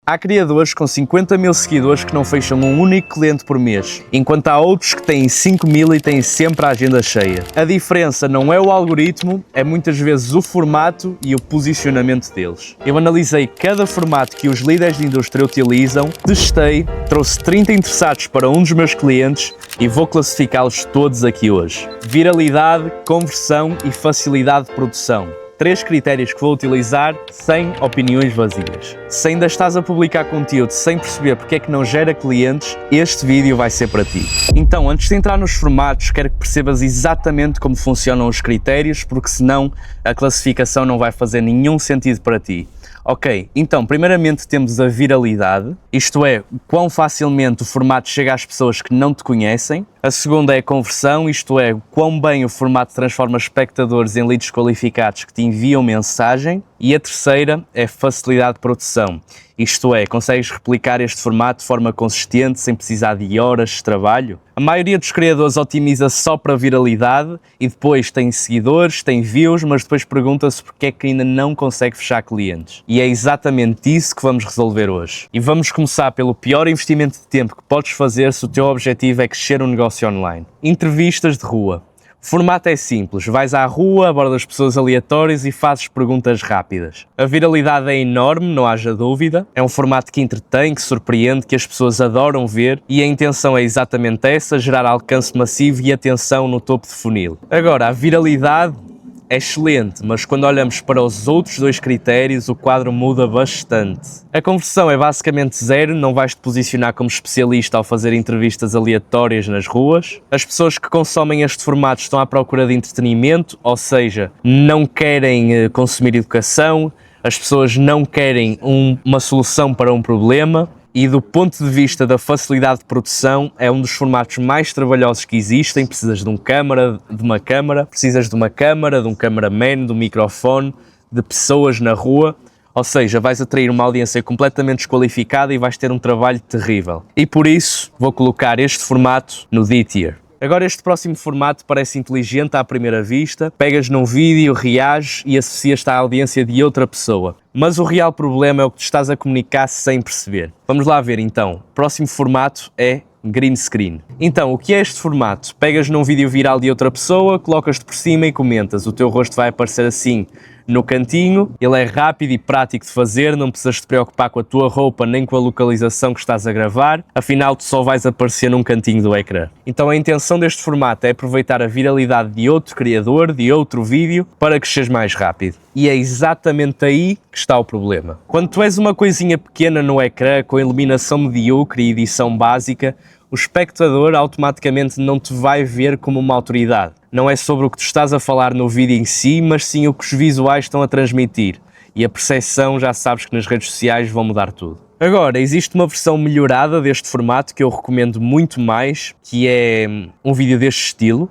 Há criadores com 50 mil seguidores que não fecham um único cliente por mês, enquanto há outros que têm 5 mil e têm sempre a agenda cheia. A diferença não é o algoritmo, é muitas vezes o formato e o posicionamento deles. Eu analisei cada formato que os líderes de indústria utilizam, testei, trouxe 30 interessados para um dos meus clientes e vou classificá-los todos aqui hoje. Viralidade, conversão e facilidade de produção. 3 critérios que vou utilizar sem opiniões vazias. Se ainda estás a publicar conteúdo sem perceber porque é que não gera clientes, este vídeo vai ser para ti. Então, antes de entrar nos formatos, quero que percebas exatamente como funcionam os critérios, porque senão a classificação não vai fazer nenhum sentido para ti. Ok, então, primeiramente temos a viralidade, isto é, quão facilmente o formato chega às pessoas que não te conhecem. A segunda é a conversão, isto é, quão bem o formato transforma espectadores em leads qualificados que te enviam mensagem. E a terceira é facilidade de produção, isto é, consegues replicar este formato de forma consistente sem precisar de horas de trabalho. A maioria dos criadores otimiza só para viralidade e depois tem seguidores, tem views, mas depois pergunta-se porque é que ainda não consegue fechar clientes. E é exatamente isso que vamos resolver hoje. E vamos começar pelo pior investimento de tempo que podes fazer se o teu objetivo é crescer um negócio online. Entrevistas de rua. O formato é simples, vais à rua, abordas pessoas aleatórias e fazes perguntas rápidas. A viralidade é enorme, não haja dúvida. É um formato que entretém, que surpreende, que as pessoas adoram ver e a intenção é exatamente essa, gerar alcance massivo e atenção no topo de funil. Agora, a viralidade é excelente, mas quando olhamos para os outros 2 critérios, o quadro muda bastante. A conversão é basicamente zero, não vais te posicionar como especialista ao fazer entrevistas aleatórias nas ruas. As pessoas que consomem este formato estão à procura de entretenimento, ou seja, não querem consumir educação, as pessoas não querem uma solução para um problema. E do ponto de vista da facilidade de produção, é um dos formatos mais trabalhosos que existem. Precisas de uma câmara, precisas de uma câmara, de um cameraman, de um microfone, de pessoas na rua. Ou seja, vais atrair uma audiência completamente desqualificada e vais ter um trabalho terrível. E por isso, vou colocar este formato no D-Tier. Agora este próximo formato parece inteligente à primeira vista, pegas num vídeo, reages e associas-te à audiência de outra pessoa. Mas o real problema é o que tu estás a comunicar sem perceber. Vamos lá ver então. O próximo formato é green screen. Então, o que é este formato? Pegas num vídeo viral de outra pessoa, colocas-te por cima e comentas. O teu rosto vai aparecer assim no cantinho, ele é rápido e prático de fazer, não precisas te preocupar com a tua roupa nem com a localização que estás a gravar, afinal tu só vais aparecer num cantinho do ecrã. Então a intenção deste formato é aproveitar a viralidade de outro criador, de outro vídeo, para cresceres mais rápido. E é exatamente aí que está o problema. Quando tu és uma coisinha pequena no ecrã, com iluminação medíocre e edição básica, o espectador automaticamente não te vai ver como uma autoridade. Não é sobre o que tu estás a falar no vídeo em si, mas sim o que os visuais estão a transmitir. E a percepção, já sabes que nas redes sociais vão mudar tudo. Agora, existe uma versão melhorada deste formato que eu recomendo muito mais, que é um vídeo deste estilo,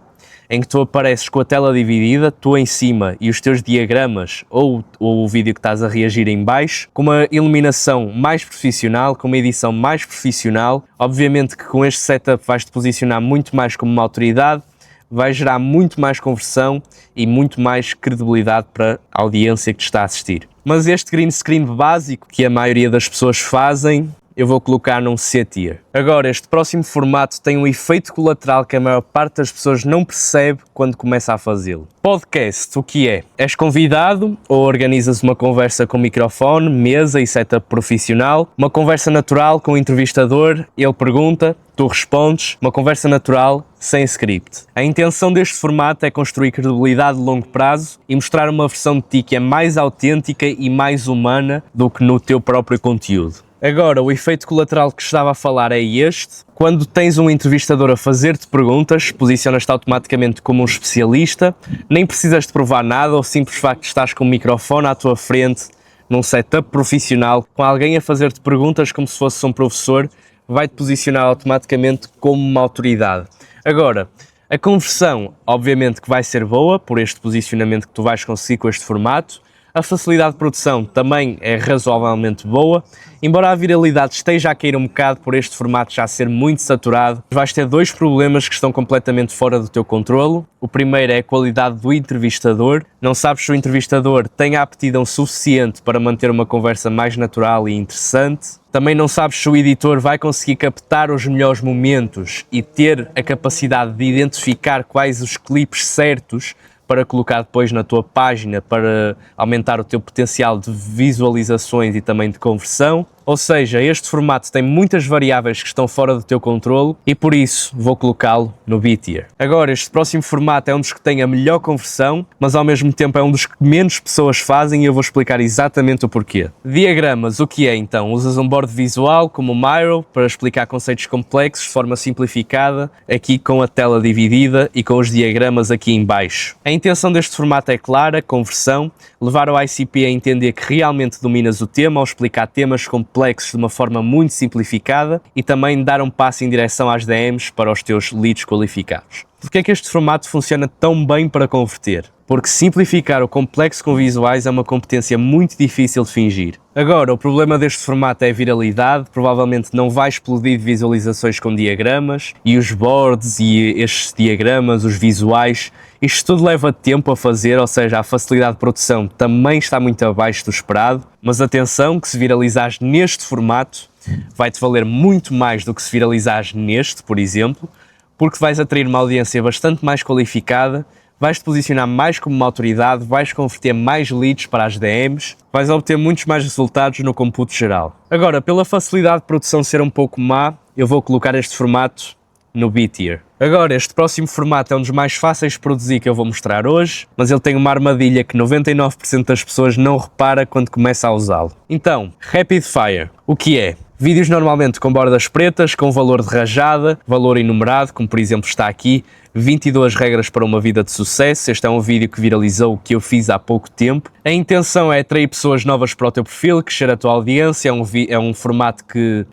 em que tu apareces com a tela dividida, tu em cima e os teus diagramas ou o vídeo que estás a reagir em baixo, com uma iluminação mais profissional, com uma edição mais profissional. Obviamente que com este setup vais-te posicionar muito mais como uma autoridade, vai gerar muito mais conversão e muito mais credibilidade para a audiência que te está a assistir. Mas este green screen básico, que a maioria das pessoas fazem, eu vou colocar num C-Tier. Agora, este próximo formato tem um efeito colateral que a maior parte das pessoas não percebe quando começa a fazê-lo. Podcast, o que é? És convidado ou organizas uma conversa com microfone, mesa e setup profissional, uma conversa natural com o entrevistador, ele pergunta, tu respondes, uma conversa natural, sem script. A intenção deste formato é construir credibilidade de longo prazo e mostrar uma versão de ti que é mais autêntica e mais humana do que no teu próprio conteúdo. Agora, o efeito colateral que estava a falar é este. Quando tens um entrevistador a fazer-te perguntas, posicionas-te automaticamente como um especialista, nem precisas de provar nada, ou simples facto de estás com o microfone à tua frente, num setup profissional, com alguém a fazer-te perguntas como se fosse um professor, vai-te posicionar automaticamente como uma autoridade. Agora, a conversão, obviamente que vai ser boa, por este posicionamento que tu vais conseguir com este formato. A facilidade de produção também é razoavelmente boa, embora a viralidade esteja a cair um bocado por este formato já ser muito saturado. Vais ter dois problemas que estão completamente fora do teu controlo. O primeiro é a qualidade do entrevistador. Não sabes se o entrevistador tem a aptidão suficiente para manter uma conversa mais natural e interessante. Também não sabes se o editor vai conseguir captar os melhores momentos e ter a capacidade de identificar quais os clipes certos para colocar depois na tua página para aumentar o teu potencial de visualizações e também de conversão. Ou seja, este formato tem muitas variáveis que estão fora do teu controlo e por isso vou colocá-lo no B-Tier. Agora, este próximo formato é um dos que tem a melhor conversão, mas ao mesmo tempo é um dos que menos pessoas fazem e eu vou explicar exatamente o porquê. Diagramas, o que é então? Usas um board visual como o Miro para explicar conceitos complexos de forma simplificada, aqui com a tela dividida e com os diagramas aqui em baixo. A intenção deste formato é clara, conversão, levar o ICP a entender que realmente dominas o tema ao explicar temas complexos de uma forma muito simplificada e também dar um passo em direção às DMs para os teus leads qualificados. Porquê é que este formato funciona tão bem para converter? Porque simplificar o complexo com visuais é uma competência muito difícil de fingir. Agora, o problema deste formato é a viralidade, provavelmente não vai explodir de visualizações com diagramas e os boards e estes diagramas, os visuais, isto tudo leva tempo a fazer, ou seja, a facilidade de produção também está muito abaixo do esperado, mas atenção que se viralizares neste formato vai-te valer muito mais do que se viralizares neste, por exemplo, porque vais atrair uma audiência bastante mais qualificada, vais-te posicionar mais como uma autoridade, vais converter mais leads para as DMs, vais obter muitos mais resultados no cómputo geral. Agora, pela facilidade de produção ser um pouco má, eu vou colocar este formato no B-Tier. Agora, este próximo formato é um dos mais fáceis de produzir que eu vou mostrar hoje, mas ele tem uma armadilha que 99% das pessoas não repara quando começa a usá-lo. Então, Rapid Fire, o que é? Vídeos normalmente com bordas pretas, com valor de rajada, valor enumerado, como por exemplo está aqui, 22 regras para uma vida de sucesso. Este é um vídeo que viralizou, que eu fiz há pouco tempo. A intenção é atrair pessoas novas para o teu perfil, crescer a tua audiência, é um formato que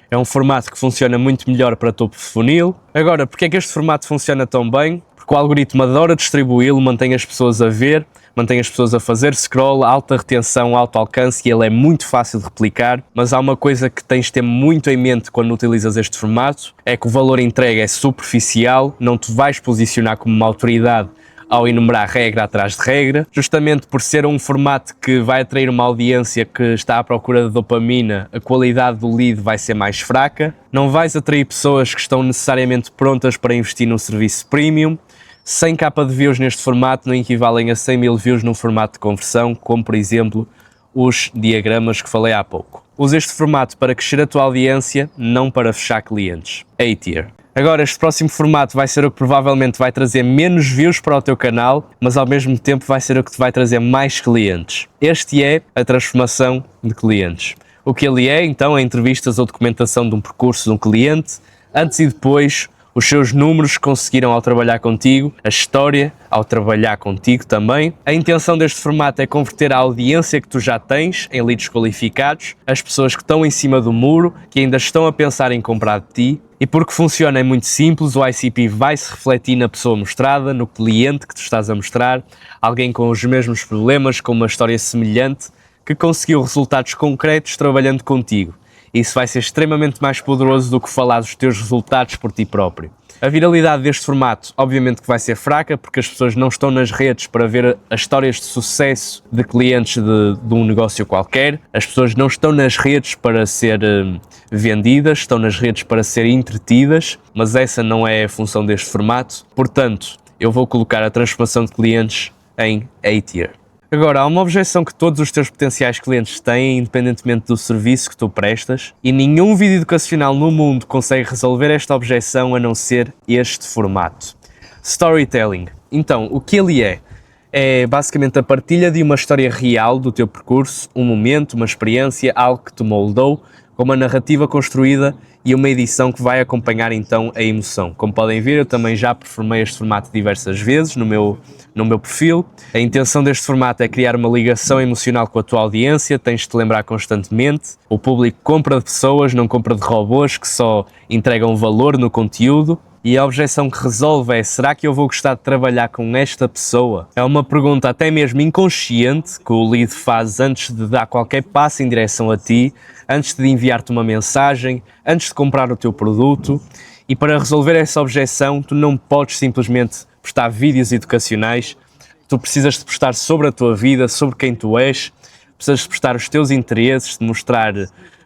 funciona muito melhor para topo de funil. Agora, porque é que este formato funciona tão bem? Porque o algoritmo adora distribuí-lo, mantém as pessoas a ver, mantém as pessoas a fazer scroll, alta retenção, alto alcance e ele é muito fácil de replicar, mas há uma coisa que tens de ter muito em mente quando utilizas este formato, é que o valor entregue é superficial, não te vais posicionar como uma autoridade ao enumerar regra atrás de regra, justamente por ser um formato que vai atrair uma audiência que está à procura de dopamina, a qualidade do lead vai ser mais fraca, não vais atrair pessoas que estão necessariamente prontas para investir num serviço premium. 100 capa de views neste formato não equivalem a 100 mil views num formato de conversão, como por exemplo os diagramas que falei há pouco. Usa este formato para crescer a tua audiência, não para fechar clientes. A-Tier. Agora, este próximo formato vai ser o que provavelmente vai trazer menos views para o teu canal, mas ao mesmo tempo vai ser o que te vai trazer mais clientes. Este é a transformação de clientes. O que ele é, então, é entrevistas ou documentação de um percurso de um cliente, antes e depois, os seus números que conseguiram ao trabalhar contigo, a história ao trabalhar contigo também. A intenção deste formato é converter a audiência que tu já tens em leads qualificados, as pessoas que estão em cima do muro, que ainda estão a pensar em comprar de ti. E porque funciona é muito simples, o ICP vai se refletir na pessoa mostrada, no cliente que tu estás a mostrar, alguém com os mesmos problemas, com uma história semelhante, que conseguiu resultados concretos trabalhando contigo. Isso vai ser extremamente mais poderoso do que falar dos teus resultados por ti próprio. A viralidade deste formato, obviamente que vai ser fraca, porque as pessoas não estão nas redes para ver as histórias de sucesso de clientes de um negócio qualquer. As pessoas não estão nas redes para ser vendidas, estão nas redes para ser entretidas, mas essa não é a função deste formato. Portanto, eu vou colocar a transformação de clientes em A-Tier. Agora, há uma objeção que todos os teus potenciais clientes têm, independentemente do serviço que tu prestas, e nenhum vídeo educacional no mundo consegue resolver esta objeção a não ser este formato. Storytelling. Então, o que ele é? É basicamente a partilha de uma história real do teu percurso, um momento, uma experiência, algo que te moldou, com uma narrativa construída e uma edição que vai acompanhar então a emoção. Como podem ver, eu também já performei este formato diversas vezes no meu perfil. A intenção deste formato é criar uma ligação emocional com a tua audiência, tens de te lembrar constantemente. O público compra de pessoas, não compra de robôs que só entregam valor no conteúdo. E a objeção que resolve é: será que eu vou gostar de trabalhar com esta pessoa? É uma pergunta até mesmo inconsciente que o lead faz antes de dar qualquer passo em direção a ti, antes de enviar-te uma mensagem, antes de comprar o teu produto. E para resolver essa objeção, tu não podes simplesmente postar vídeos educacionais, tu precisas de postar sobre a tua vida, sobre quem tu és, precisas de postar os teus interesses, de mostrar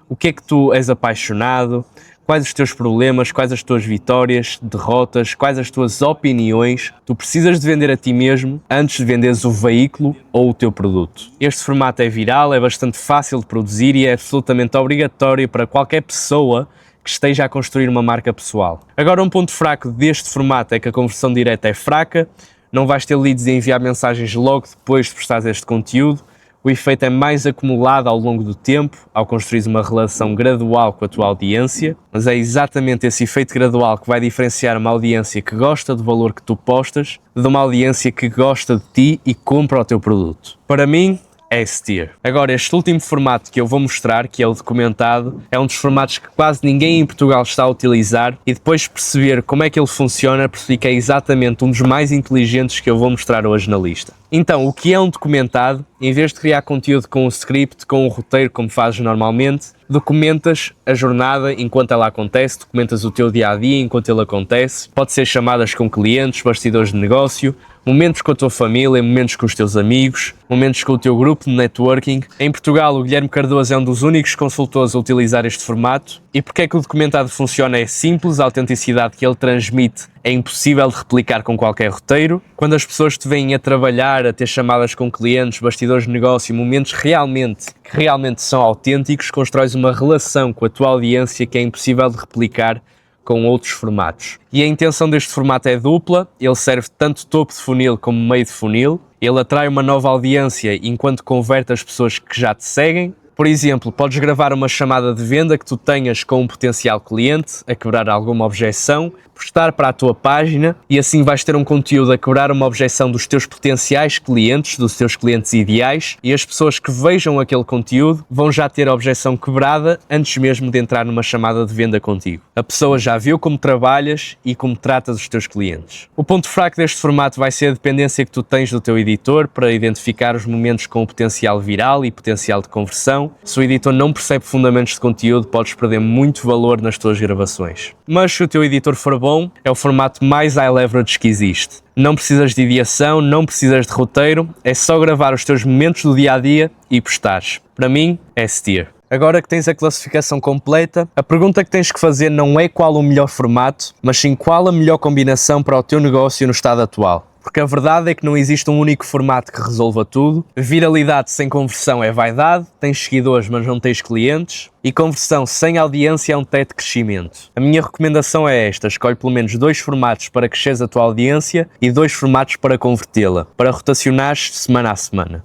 o que é que tu és apaixonado, quais os teus problemas, quais as tuas vitórias, derrotas, quais as tuas opiniões. Tu precisas de vender a ti mesmo antes de venderes o veículo ou o teu produto. Este formato é viral, é bastante fácil de produzir e é absolutamente obrigatório para qualquer pessoa que esteja a construir uma marca pessoal. Agora, um ponto fraco deste formato é que a conversão direta é fraca, não vais ter leads e enviar mensagens logo depois de postares este conteúdo. O efeito é mais acumulado ao longo do tempo, ao construir uma relação gradual com a tua audiência, mas é exatamente esse efeito gradual que vai diferenciar uma audiência que gosta do valor que tu postas de uma audiência que gosta de ti e compra o teu produto. Para mim, é S-Tier. Agora, este último formato que eu vou mostrar, que é o documentado, é um dos formatos que quase ninguém em Portugal está a utilizar, e depois de perceber como é que ele funciona, percebi que é exatamente um dos mais inteligentes que eu vou mostrar hoje na lista. Então, o que é um documentado? Em vez de criar conteúdo com um script, com um roteiro, como fazes normalmente, documentas a jornada enquanto ela acontece, documentas o teu dia-a-dia enquanto ele acontece. Pode ser chamadas com clientes, bastidores de negócio, momentos com a tua família, momentos com os teus amigos, momentos com o teu grupo de networking. Em Portugal, o Guilherme Cardoso é um dos únicos consultores a utilizar este formato. E porque é que o documentado funciona? É simples, a autenticidade que ele transmite é impossível de replicar com qualquer roteiro. Quando as pessoas te veem a trabalhar, a ter chamadas com clientes, bastidores de negócio, momentos que realmente são autênticos, constróis uma relação com a tua audiência que é impossível de replicar com outros formatos. E a intenção deste formato é dupla, ele serve tanto topo de funil como meio de funil, ele atrai uma nova audiência enquanto converte as pessoas que já te seguem. Por exemplo, podes gravar uma chamada de venda que tu tenhas com um potencial cliente a quebrar alguma objeção, postar para a tua página e assim vais ter um conteúdo a quebrar uma objeção dos teus potenciais clientes, dos teus clientes ideais, e as pessoas que vejam aquele conteúdo vão já ter a objeção quebrada antes mesmo de entrar numa chamada de venda contigo. A pessoa já viu como trabalhas e como tratas os teus clientes. O ponto fraco deste formato vai ser a dependência que tu tens do teu editor para identificar os momentos com o potencial viral e potencial de conversão. Se o editor não percebe fundamentos de conteúdo, podes perder muito valor nas tuas gravações. Mas se o teu editor for bom, é o formato mais high leverage que existe. Não precisas de ideação, não precisas de roteiro, é só gravar os teus momentos do dia-a-dia e postares. Para mim, é S-Tier. Agora que tens a classificação completa, a pergunta que tens que fazer não é qual o melhor formato, mas sim qual a melhor combinação para o teu negócio no estado atual. Porque a verdade é que não existe um único formato que resolva tudo. Viralidade sem conversão é vaidade, tens seguidores mas não tens clientes, e conversão sem audiência é um teto de crescimento. A minha recomendação é esta: escolhe pelo menos 2 formatos para cresceres a tua audiência e 2 formatos para convertê-la, para rotacionares semana a semana.